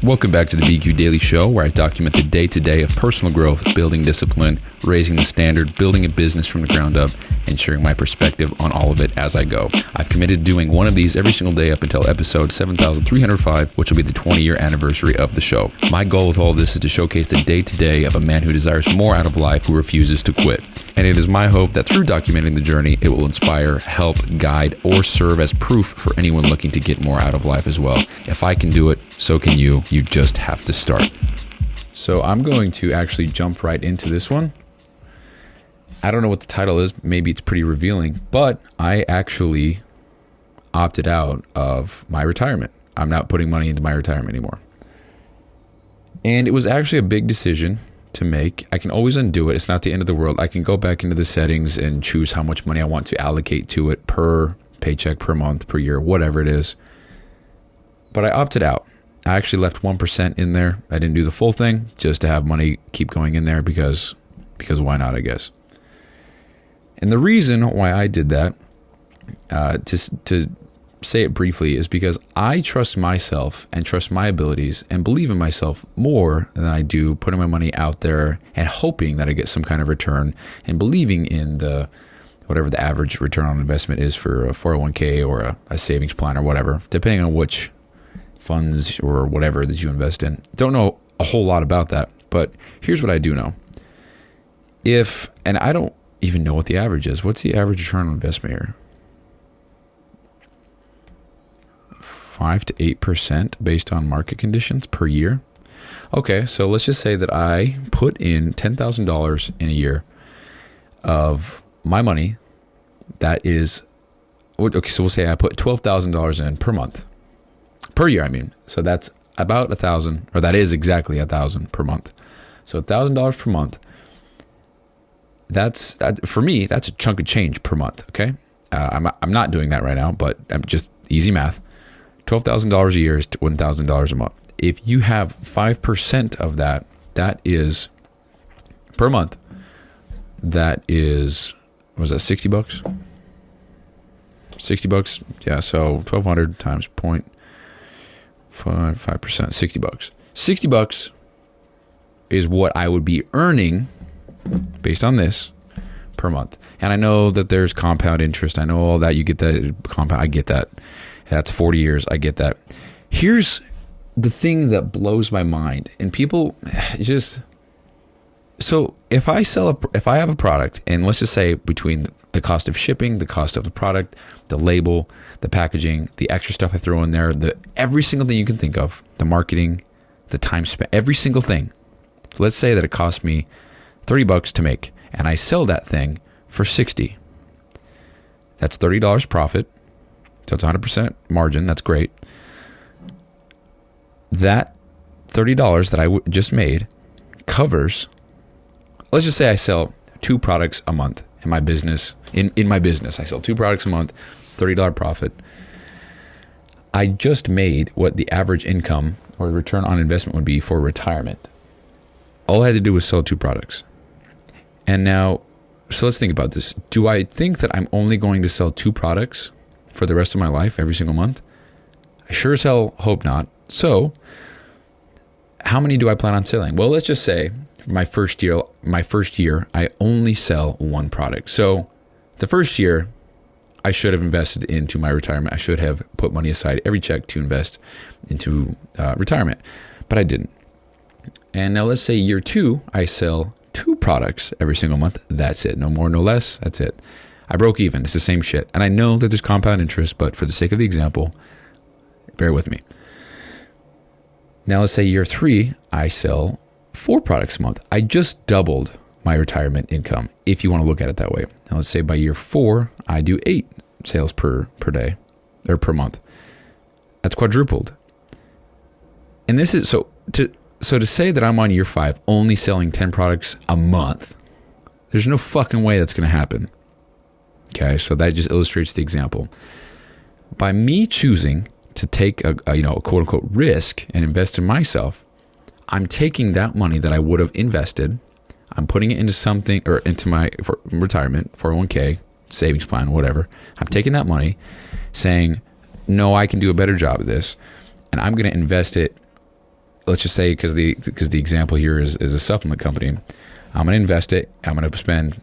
Welcome back to the BQ Daily Show, where I document the day-to-day of personal growth, building discipline, raising the standard, building a business from the ground up, and sharing my perspective on all of it as I go. I've committed to doing one of these every single day up until episode 7305, which will be the 20-year anniversary of the show. My goal with all of this is to showcase the day-to-day of a man who desires more out of life, who refuses to quit. And it is my hope that through documenting the journey, it will inspire, help, guide, or serve as proof for anyone looking to get more out of life as well. If I can do it, so can you. You just have to start. So I'm going to actually jump right into this one. I don't know what the title is. Maybe it's pretty revealing, but I actually opted out of my retirement. I'm not putting money into my retirement anymore. And it was actually a big decision to make. I can always undo it. It's not the end of the world. I can go back into the settings and choose how much money I want to allocate to it per paycheck, per month, per year, whatever it is. But I opted out. I actually left 1% in there. I didn't do the full thing just to have money keep going in there because why not, I guess. And the reason why I did that, to say it briefly, is because I trust myself and trust my abilities and believe in myself more than I do putting my money out there and hoping that I get some kind of return and believing in whatever the average return on investment is for a 401k or a savings plan or whatever, depending on which funds or whatever that you invest in. Don't know a whole lot about that, but here's what I do know. And I don't even know what the average is. What's the average return on investment here? 5 to 8% based on market conditions per year. Okay, so let's just say that I put in $10,000 in a year of my money. That is, okay, so we'll say I put $12,000 in per month. Per year, I mean. So that's about $1,000, or that is exactly $1,000 per month. So $1,000 per month. That's for me. That's a chunk of change per month. Okay, I'm not doing that right now, but I'm just easy math. $12,000 a year is $1,000 a month. If you have 5% of that, that is per month. That is, was that $60? $60, yeah. So 1,200 times 0.5%, $60. $60 is what I would be earning based on this per month. And I know that there's compound interest. I know all that. You get that compound. I get that. That's 40 years. I get that. Here's the thing that blows my mind. And people just, so if I have a product, and let's just say between the cost of shipping, the cost of the product, the label, the packaging, the extra stuff I throw in there, every single thing you can think of, the marketing, the time spent, every single thing. Let's say that it cost me $30 to make, and I sell that thing for $60. That's $30 profit. So it's 100% margin. That's great. That $30 that I just made covers, let's just say I sell 2 products a month in my business. In my business, I sell 2 products a month, $30 profit. I just made what the average income or the return on investment would be for retirement. All I had to do was sell 2 products. And now, so let's think about this. Do I think that I'm only going to sell 2 products for the rest of my life every single month? I sure as hell hope not. So how many do I plan on selling? Well, let's just say my first year, I only sell 1 product. So the first year, I should have invested into my retirement. I should have put money aside every check to invest into retirement, but I didn't. And now let's say year 2, I sell 2 products every single month. That's it. No more, no less. That's it. I broke even. It's the same shit. And I know that there's compound interest, but for the sake of the example, bear with me. Now let's say year 3, I sell 4 products a month. I just doubled my retirement income, if you want to look at it that way. Now let's say by year 4, I do 8 sales per day or per month. That's quadrupled. And this is so to say that I'm on year 5 only selling 10 products a month, there's no fucking way that's going to happen. Okay, so that just illustrates the example. By me choosing to take a quote unquote risk and invest in myself, I'm taking that money that I would have invested, I'm putting it into something, or into my retirement, 401k, savings plan, whatever. I'm taking that money, saying, no, I can do a better job of this, and I'm going to invest it let's just say, because the example here is a supplement company, I'm going to invest it. I'm going to spend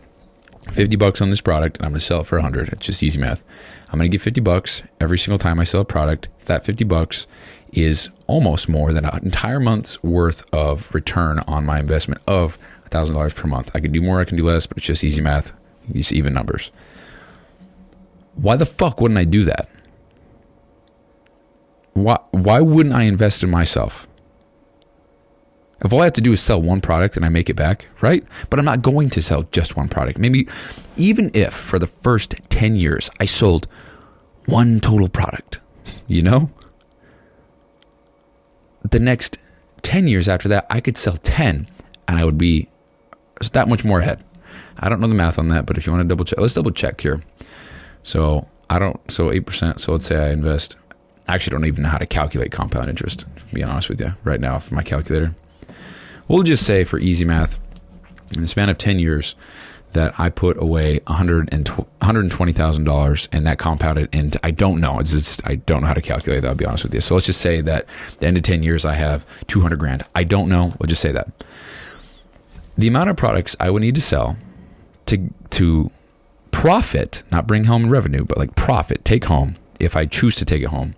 $50 on this product, and I'm going to sell it for $100. It's just easy math. I'm going to get $50 every single time I sell a product. That $50 is almost more than an entire month's worth of return on my investment of $1,000 per month. I can do more, I can do less, but it's just easy math. Just even numbers. Why the fuck wouldn't I do that? Why wouldn't I invest in myself? If all I have to do is sell one product and I make it back, right? But I'm not going to sell just one product. Maybe even if for the first 10 years I sold one total product, you know? The next 10 years after that, I could sell 10 and I would be that much more ahead. I don't know the math on that, but if you want to double check, let's double check here. So 8%. So let's say I invest. I actually don't even know how to calculate compound interest, to be honest with you, right now for my calculator. We'll just say for easy math, in the span of 10 years, that I put away $120,000 and that compounded into, I don't know. I don't know how to calculate that, I'll be honest with you. So let's just say that at the end of 10 years, I have 200 grand. I don't know. We'll just say that. The amount of products I would need to sell to profit, not bring home revenue, but like profit, take home, if I choose to take it home,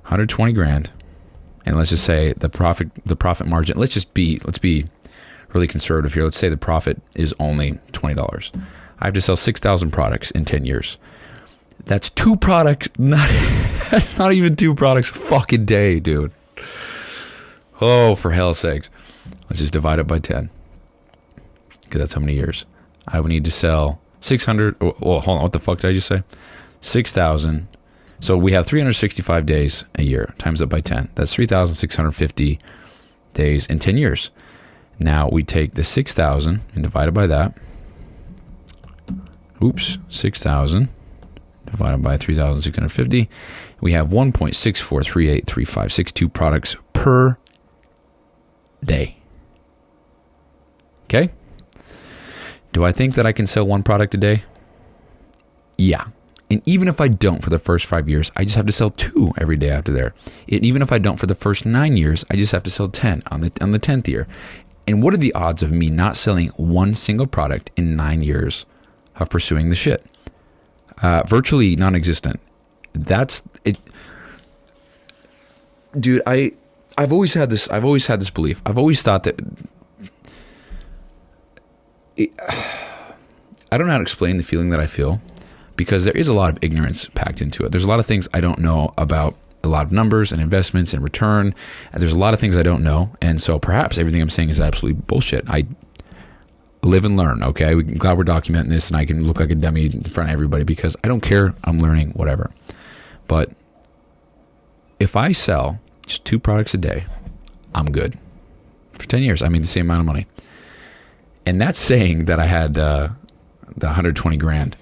120 grand. And let's just say the profit margin, let's be really conservative here. Let's say the profit is only $20. I have to sell 6,000 products in 10 years. That's 2 products. That's not even 2 products a fucking day, dude. Oh, for hell's sakes. Let's just divide it by 10. Because that's how many years. I would need to sell 600. Oh, hold on. What the fuck did I just say? 6,000. So we have 365 days a year, times up by 10. That's 3,650 days in 10 years. Now we take the 6,000 and divide it by that. 6,000 divided by 3,650. We have 1.64383562 products per day. Okay? Do I think that I can sell one product a day? Yeah. And even if I don't for the first 5 years, I just have to sell 2 every day after there. And even if I don't for the first 9 years, I just have to sell 10 on the 10th year. And what are the odds of me not selling one single product in 9 years of pursuing the shit? Virtually non-existent. That's it. Dude, I've always had this belief. I've always thought that I don't know how to explain the feeling that I feel, because there is a lot of ignorance packed into it. There's a lot of things I don't know about, a lot of numbers and investments and return. And there's a lot of things I don't know. And so perhaps everything I'm saying is absolutely bullshit. I live and learn, okay? I'm glad we're documenting this and I can look like a dummy in front of everybody because I don't care. I'm learning, whatever. But if I sell just 2 products a day, I'm good. For 10 years, I made the same amount of money. And that's saying that I had the 120 grand.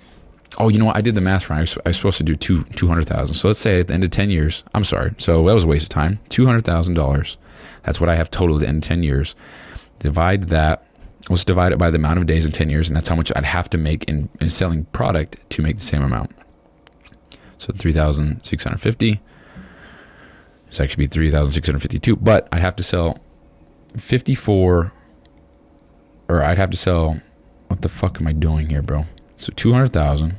Oh, you know what? I did the math wrong. I was supposed to do 200,000. So let's say at the end of 10 years, I'm sorry. So that was a waste of time. $200,000. That's what I have total at the end of 10 years. Divide that. Let's divide it by the amount of days in 10 years. And that's how much I'd have to make in selling product to make the same amount. So 3,650. It's actually be 3,652. But I'd have to sell 54. Or I'd have to sell. What the fuck am I doing here, bro? So 200,000.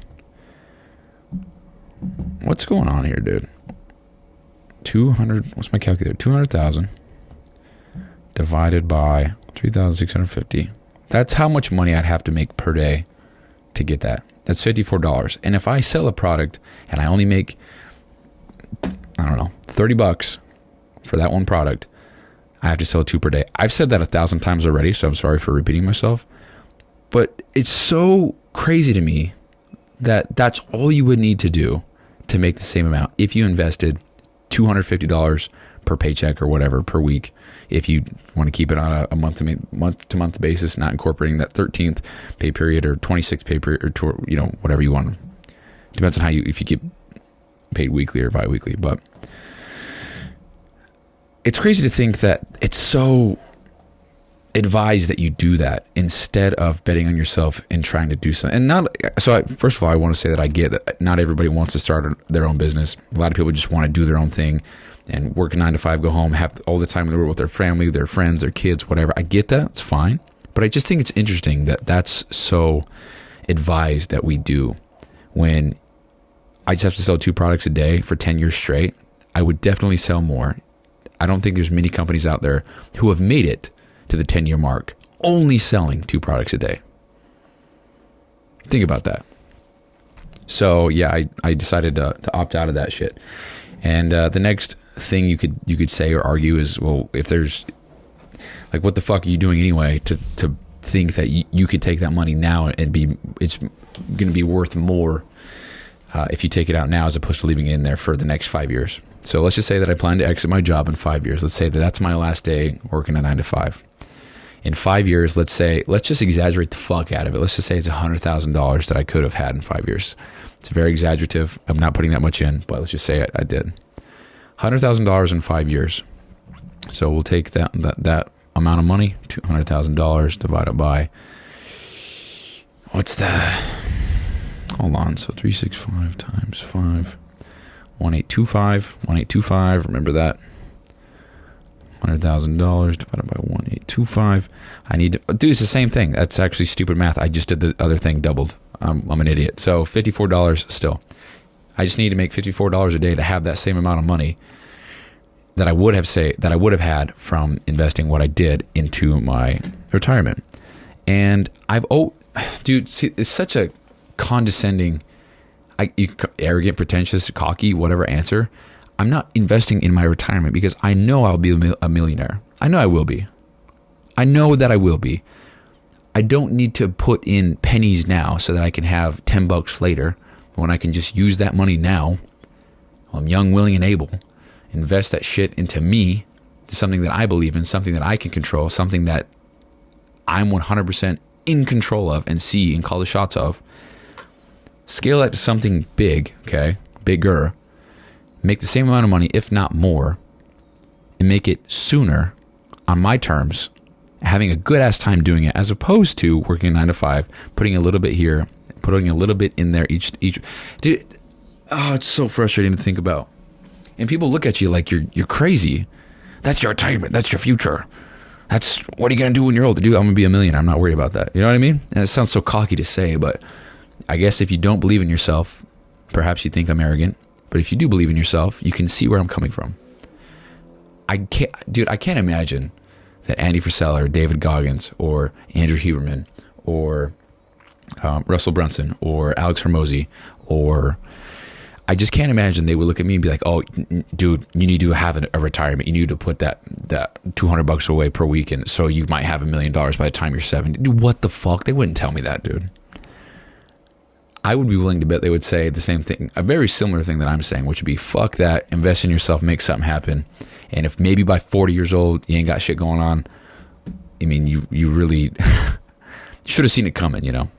What's going on here, dude? 200. What's my calculator? 200,000 divided by 3,650. That's how much money I'd have to make per day to get that. That's $54. And if I sell a product and I only make, I don't know, $30 for that one product, I have to sell 2 per day. I've said that 1,000 times already, so I'm sorry for repeating myself. But it's so crazy to me that that's all you would need to do to make the same amount if you invested $250 per paycheck or whatever per week. If you want to keep it on a month to month basis, not incorporating that 13th pay period or 26th pay period or whatever you want. Depends on if you get paid weekly or bi-weekly. But it's crazy to think that it's so advised that you do that instead of betting on yourself and trying to do something. And first of all, I want to say that I get that not everybody wants to start their own business. A lot of people just want to do their own thing. and work a 9 to 5, go home, have all the time in the world with their family, their friends, their kids, whatever. I get that. It's fine. But I just think it's interesting that that's so advised that we do. When I just have to sell 2 products a day for 10 years straight, I would definitely sell more. I don't think there's many companies out there who have made it to the 10-year mark only selling 2 products a day. Think about that. So yeah, I decided to opt out of that shit. And the next thing you could say or argue is, well, if there's like, what the fuck are you doing anyway to think that you could take that money now and it's going to be worth more if you take it out now as opposed to leaving it in there for the next 5 years. So let's just say that I plan to exit my job in 5 years. Let's say that that's my last day working a 9 to 5. In 5 years, let's just exaggerate the fuck out of it. Let's just say it's $100,000 that I could have had in 5 years. It's very exaggerative. I'm not putting that much in, but let's just say I did. $100,000 in 5 years. So we'll take that amount of money, $200,000 divided by, what's that? Hold on. So 365 times 5, 1825. Remember that. $100,000 divided by 1825. I need to do, it's the same thing. That's actually stupid math. I just did the other thing doubled. I'm an idiot. So $54 still. I just need to make $54 a day to have that same amount of money that I would have had from investing what I did into my retirement. And dude, see, it's such a condescending, arrogant, pretentious, cocky, whatever answer. I'm not investing in my retirement because I know I'll be a millionaire. I know I will be. I know that I will be. I don't need to put in pennies now so that I can have $10 later, when I can just use that money now while I'm young, willing, and able. Invest that shit into me, to something that I believe in, something that I can control, something that I'm 100% in control of and see and call the shots of. Scale that to something big, okay? Bigger. Make the same amount of money, if not more, and make it sooner on my terms, having a good ass time doing it, as opposed to working a 9 to 5, putting a little bit here, putting a little bit in there each. Dude, it's so frustrating to think about. And people look at you like you're crazy. That's your retirement. That's your future. That's what are you gonna do when you're older? Dude, I'm gonna be a millionaire. I'm not worried about that. You know what I mean? And it sounds so cocky to say, but I guess if you don't believe in yourself, perhaps you think I'm arrogant. But if you do believe in yourself, you can see where I'm coming from. I can't imagine that Andy Frisella or David Goggins or Andrew Huberman or Russell Brunson or Alex Hormozy, or I just can't imagine they would look at me and be like, oh, dude, you need to have a retirement. You need to put that $200 away per week, and so you might have $1 million by the time you're 70. Dude, what the fuck? They wouldn't tell me that, dude. I would be willing to bet they would say the same thing, a very similar thing that I'm saying, which would be, fuck that, invest in yourself, make something happen. And if maybe by 40 years old, you ain't got shit going on, I mean, you really should have seen it coming, you know?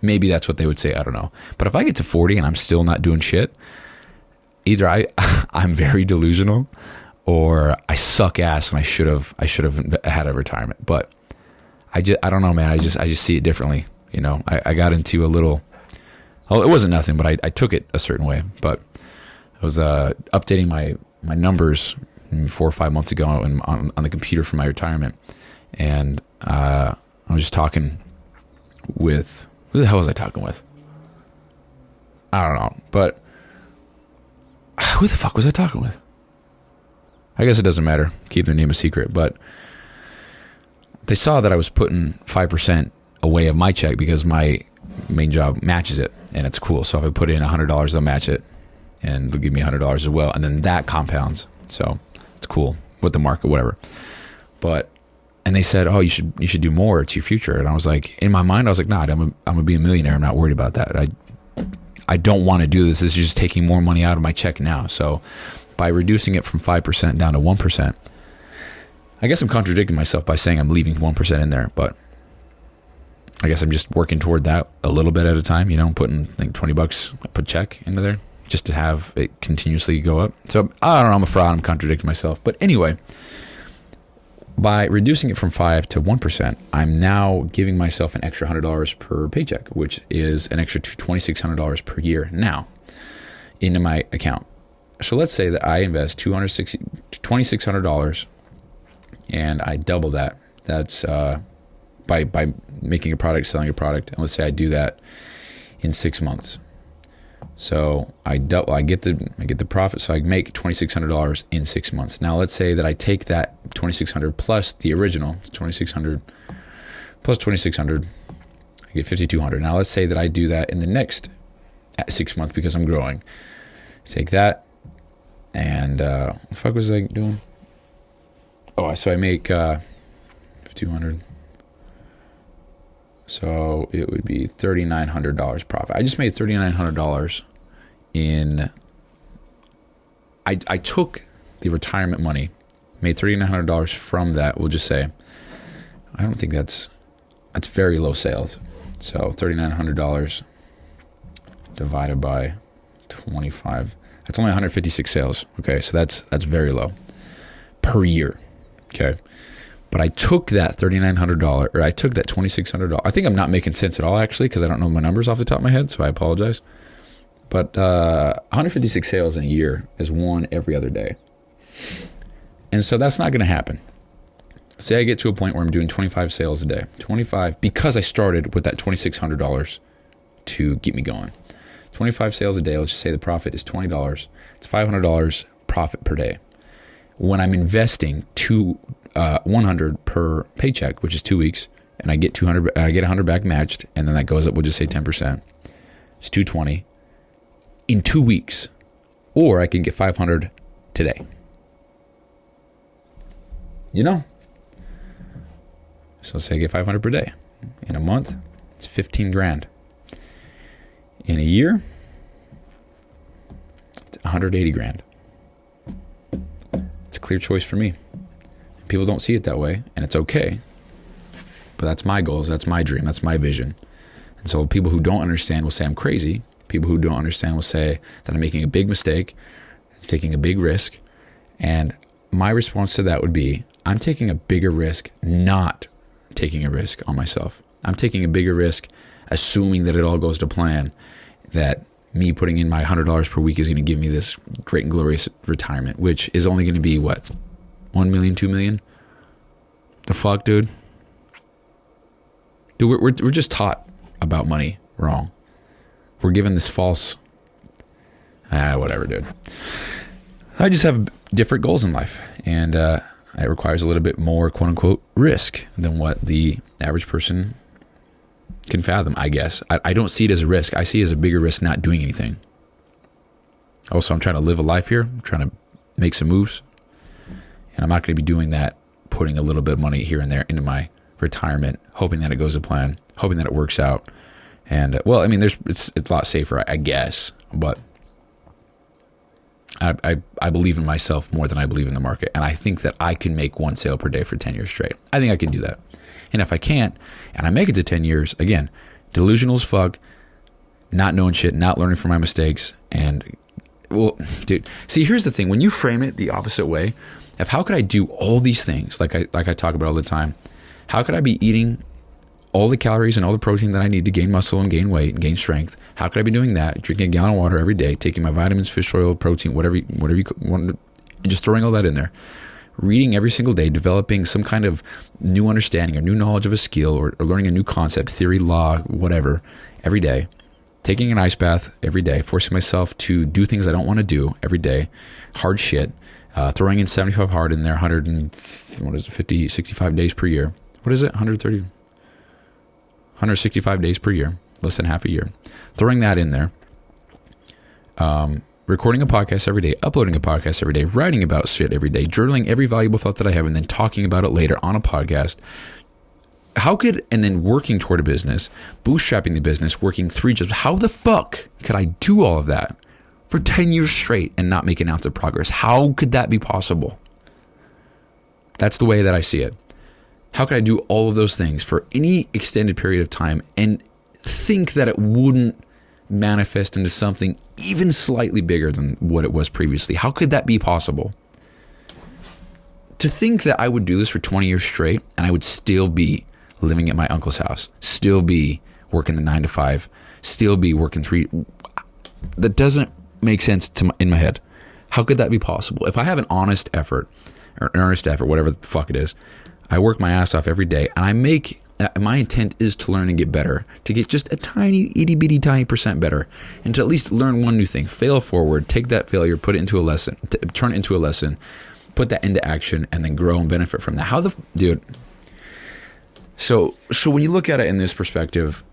Maybe that's what they would say, I don't know. But if I get to 40 and I'm still not doing shit, either I'm very delusional, or I suck ass and I should have had a retirement. But I don't know, man. I just see it differently. You know, I got into a little, well, it wasn't nothing, but I took it a certain way. But I was updating my numbers 4 or 5 months ago on the computer for my retirement. And I was just talking with, who the hell was I talking with? I don't know, but who the fuck was I talking with? I guess it doesn't matter. Keep their name a secret. But they saw that I was putting 5% away of my check because my main job matches it, and it's cool. So if I put in $100, they'll match it, and they'll give me $100 as well, and then that compounds. So it's cool with the market, whatever. And they said, oh, you should do more. It's your future. And I was like, in my mind, I was like, nah, I'm gonna be a millionaire. I'm not worried about that. I don't want to do this. This is just taking more money out of my check now. So by reducing it from 5% down to 1%, I guess I'm contradicting myself by saying I'm leaving 1% in there, but I guess I'm just working toward that a little bit at a time, you know, putting like $20, I put check into there just to have it continuously go up. So I don't know, I'm a fraud, I'm contradicting myself. But anyway, by reducing it from 5 to 1%, I'm now giving myself an extra $100 per paycheck, which is an extra $2,600 per year now into my account. So let's say that I invest $2,600 and I double that. That's by making a product, selling a product. And let's say I do that in 6 months. So I get the profit. So I make $2,600 in 6 months. Now let's say that I take that $2,600 plus the original, it's $2,600 plus $2,600, I get $5,200. Now let's say that I do that in the next 6 months because I'm growing. Take that and what the fuck was I doing? Oh, so I make $200. So it would be $3,900 profit. I just made $3,900 in. I took the retirement money, made $3,900 from that. We'll just say, I don't think that's very low sales. So $3,900 divided by 25. That's only 156 sales. Okay, so that's very low per year. Okay. But I took that $3,900, or I took that $2,600. I think I'm not making sense at all, actually, because I don't know my numbers off the top of my head, so I apologize. But 156 sales in a year is one every other day. And so that's not going to happen. Say I get to a point where I'm doing 25 sales a day. 25, because I started with that $2,600 to get me going. 25 sales a day, let's just say the profit is $20. It's $500 profit per day. When I'm investing $100 per paycheck, which is 2 weeks, and I get 200, I get 100 back matched, and then that goes up. We'll just say 10%. It's 220 in 2 weeks, or I can get 500 today. You know, so say I get 500 per day in a month. It's 15 grand. In a year, it's 180 grand. It's a clear choice for me. People don't see it that way, and it's okay. But that's my goals. That's my dream. That's my vision. And so people who don't understand will say I'm crazy. People who don't understand will say that I'm making a big mistake, taking a big risk. And my response to that would be, I'm taking a bigger risk not taking a risk on myself. I'm taking a bigger risk assuming that it all goes to plan, that me putting in my $100 per week is going to give me this great and glorious retirement, which is only going to be what? 1 million, 2 million? The fuck, dude? Dude, we're just taught about money wrong. We're given this false, whatever, dude. I just have different goals in life, and it requires a little bit more, quote unquote, risk than what the average person can fathom, I guess. I don't see it as a risk. I see it as a bigger risk not doing anything. Also, I'm trying to live a life here. I'm trying to make some moves. And I'm not going to be doing that, putting a little bit of money here and there into my retirement, hoping that it goes to plan, hoping that it works out. And, well, I mean, it's a lot safer, I guess. But I believe in myself more than I believe in the market. And I think that I can make one sale per day for 10 years straight. I think I can do that. And if I can't, and I make it to 10 years, again, delusional as fuck, not knowing shit, not learning from my mistakes. And, well, dude, see, here's the thing. When you frame it the opposite way, of how could I do all these things like I talk about all the time? How could I be eating all the calories and all the protein that I need to gain muscle and gain weight and gain strength? How could I be doing that? Drinking a gallon of water every day, taking my vitamins, fish oil, protein, whatever you want, and just throwing all that in there. Reading every single day, developing some kind of new understanding or new knowledge of a skill or learning a new concept, theory, law, whatever, every day. Taking an ice bath every day, forcing myself to do things I don't want to do every day, hard shit. Throwing in 75 hard in there, 65 days per year. What is it? 165 days per year, less than half a year. Throwing that in there. Recording a podcast every day, uploading a podcast every day, writing about shit every day, journaling every valuable thought that I have, and then talking about it later on a podcast. And then working toward a business, bootstrapping the business, working 3 jobs. How the fuck could I do all of that for 10 years straight and not make an ounce of progress? How could that be possible? That's the way that I see it. How could I do all of those things for any extended period of time and think that it wouldn't manifest into something even slightly bigger than what it was previously? How could that be possible? To think that I would do this for 20 years straight and I would still be living at my uncle's house, still be working the 9 to 5, still be working 3, that doesn't make sense in my head. How could that be possible? If I have an honest effort or an earnest effort, whatever the fuck it is, I work my ass off every day, and my intent is to learn and get better, to get just a tiny, itty bitty tiny percent better, and to at least learn one new thing, fail forward, take that failure, put it into a lesson, turn it into a lesson, put that into action, and then grow and benefit from that. Dude. So when you look at it in this perspective,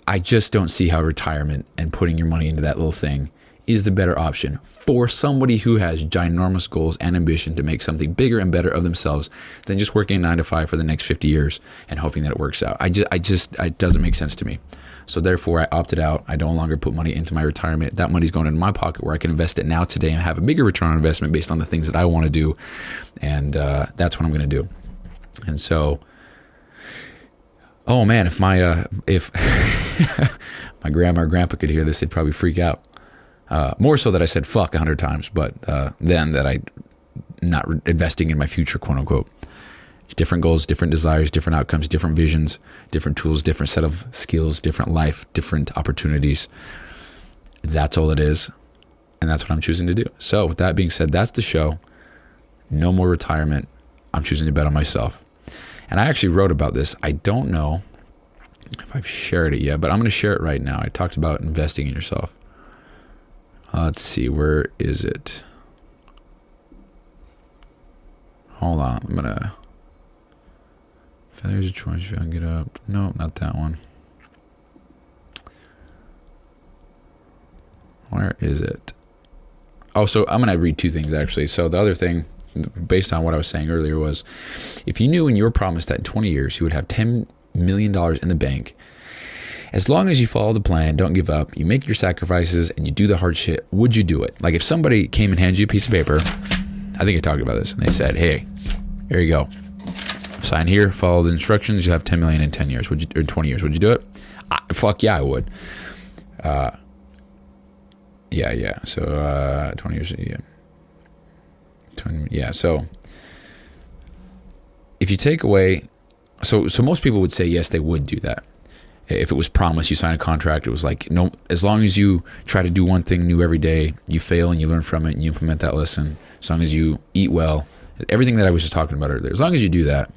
I just don't see how retirement and putting your money into that little thing is the better option for somebody who has ginormous goals and ambition to make something bigger and better of themselves than just working 9 to 5 for the next 50 years and hoping that it works out. It doesn't make sense to me. So therefore, I opted out. I no longer put money into my retirement. That money's going into my pocket where I can invest it now today and have a bigger return on investment based on the things that I want to do. And that's what I'm going to do. And so, oh man, if my grandma or grandpa could hear this, they'd probably freak out. More so that I said fuck 100 times, but then that I not investing in my future, quote unquote. Different goals, different desires, different outcomes, different visions, different tools, different set of skills, different life, different opportunities. That's all it is. And that's what I'm choosing to do. So with that being said, that's the show. No more retirement. I'm choosing to bet on myself. And I actually wrote about this. I don't know if I've shared it yet, but I'm going to share it right now. I talked about investing in yourself. Let's see, where is it? Hold on, I'm gonna. Failures of choice, if I can get up. No, not that one. Where is it? Oh, so I'm gonna read two things actually. So the other thing, based on what I was saying earlier, was if you knew and you were promised that in 20 years you would have $10 million in the bank, as long as you follow the plan, don't give up, you make your sacrifices, and you do the hard shit, would you do it? Like if somebody came and handed you a piece of paper, I think I talked about this, and they said, hey, here you go. Sign here, follow the instructions, you have 10 million in 10 years, or 20 years. Would you do it? Fuck yeah, I would. Yeah. So 20 years, yeah. 20, yeah, so if you take away, so most people would say yes, they would do that. If it was promised, you sign a contract, it was like, no, as long as you try to do one thing new every day, you fail and you learn from it and you implement that lesson, as long as you eat well, everything that I was just talking about earlier, as long as you do that,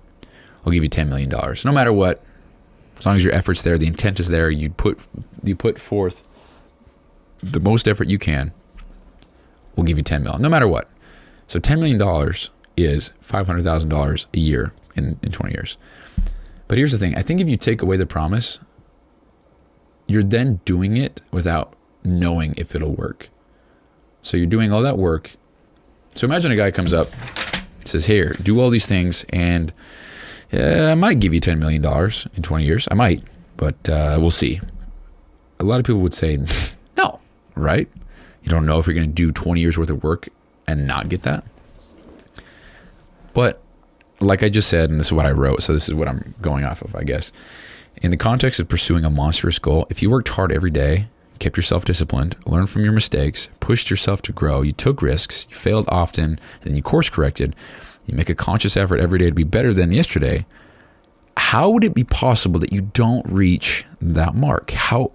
I'll give you $10 million. No matter what, as long as your effort's there, the intent is there, you put forth the most effort you can, we'll give you $10 million, no matter what. So $10 million is $500,000 a year in 20 years. But here's the thing. I think if you take away the promise, you're then doing it without knowing if it'll work. So you're doing all that work. So imagine a guy comes up, says, here, do all these things, and I might give you $10 million in 20 years. I might, but we'll see. A lot of people would say, no, right? You don't know if you're going to do 20 years worth of work and not get that. But like I just said, and this is what I wrote, so this is what I'm going off of, I guess. In the context of pursuing a monstrous goal, if you worked hard every day, kept yourself disciplined, learned from your mistakes, pushed yourself to grow, you took risks, you failed often, then you course corrected, you make a conscious effort every day to be better than yesterday, how would it be possible that you don't reach that mark? How?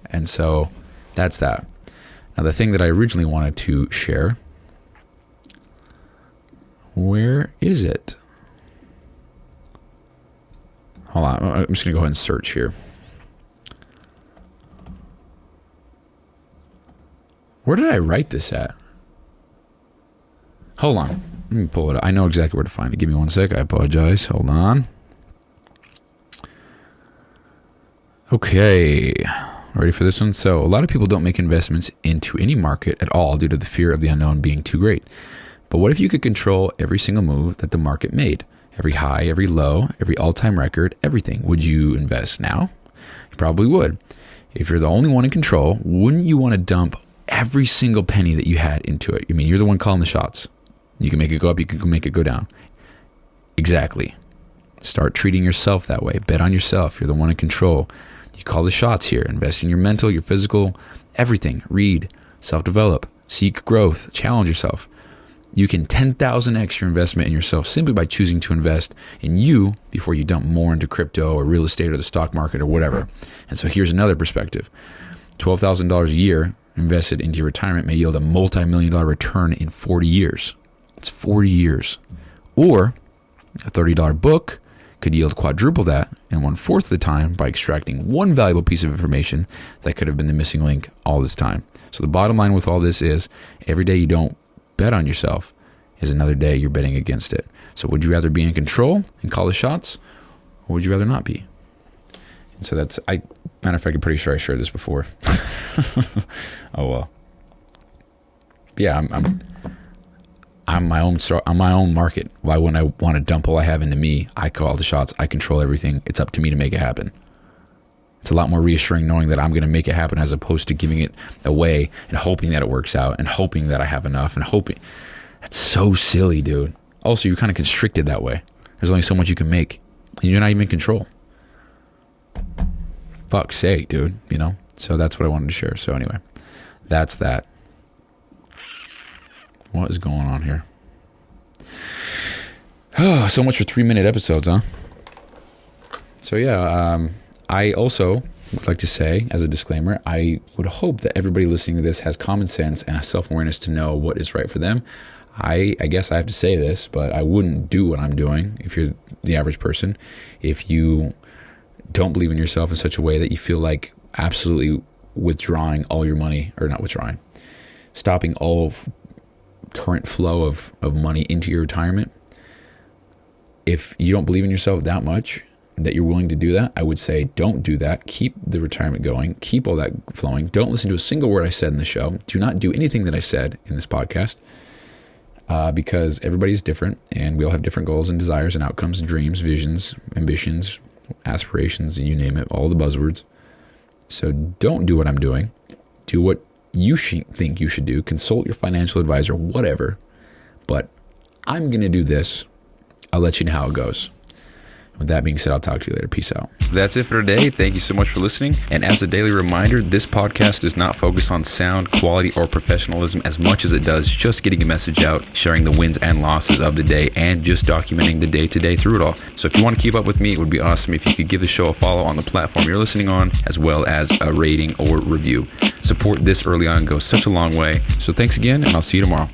And so that's that. Now the thing that I originally wanted to share, where is it? Hold on, I'm just going to go ahead and search here. Where did I write this at? Hold on, let me pull it up. I know exactly where to find it. Give me one sec, I apologize. Hold on. Okay, ready for this one? So a lot of people don't make investments into any market at all due to the fear of the unknown being too great. But what if you could control every single move that the market made? Every high, every low, every all-time record, everything. Would you invest now? You probably would. If you're the only one in control, wouldn't you want to dump every single penny that you had into it? I mean, you're the one calling the shots. You can make it go up, you can make it go down. Exactly. Start treating yourself that way. Bet on yourself. You're the one in control. You call the shots here. Invest in your mental, your physical, everything. Read, self-develop, seek growth, challenge yourself. You can 10,000x your investment in yourself simply by choosing to invest in you before you dump more into crypto or real estate or the stock market or whatever. And so here's another perspective. $12,000 a year invested into your retirement may yield a multi-million-dollar return in 40 years. It's 40 years. Or a $30 book could yield quadruple that in 1/4 of the time by extracting one valuable piece of information that could have been the missing link all this time. So the bottom line with all this is every day you don't bet on yourself is another day you're betting against it. So would you rather be in control and call the shots, or would you rather not be? And so that's, matter of fact, I'm pretty sure I shared this before. Oh well. Yeah, I'm my own market. Why wouldn't I want to dump all I have into me? I call the shots. I control everything. It's up to me to make it happen. It's a lot more reassuring knowing that I'm going to make it happen as opposed to giving it away and hoping that it works out and hoping that I have enough and hoping. That's so silly, dude. Also, you're kind of constricted that way. There's only so much you can make, and you're not even in control. Fuck's sake, dude. You know? So that's what I wanted to share. So anyway, that's that. What is going on here? Oh, so much for 3-minute episodes, huh? So yeah, I also would like to say, as a disclaimer, I would hope that everybody listening to this has common sense and self-awareness to know what is right for them. I guess I have to say this, but I wouldn't do what I'm doing if you're the average person. If you don't believe in yourself in such a way that you feel like absolutely withdrawing all your money, or not withdrawing, stopping all current flow of money into your retirement. If you don't believe in yourself that much that you're willing to do that, I would say don't do that. Keep the retirement going. Keep all that flowing. Don't listen to a single word I said in the show. Do not do anything that I said in this podcast because everybody's different and we all have different goals and desires and outcomes and dreams, visions, ambitions, aspirations, and you name it, all the buzzwords. So don't do what I'm doing. Do what you think you should do. Consult your financial advisor, whatever. But I'm going to do this. I'll let you know how it goes. With that being said, I'll talk to you later. Peace out. That's it for today. Thank you so much for listening. And as a daily reminder, this podcast does not focus on sound, quality, or professionalism as much as it does just getting a message out, sharing the wins and losses of the day, and just documenting the day-to-day through it all. So if you want to keep up with me, it would be awesome if you could give the show a follow on the platform you're listening on, as well as a rating or review. Support this early on goes such a long way. So thanks again, and I'll see you tomorrow.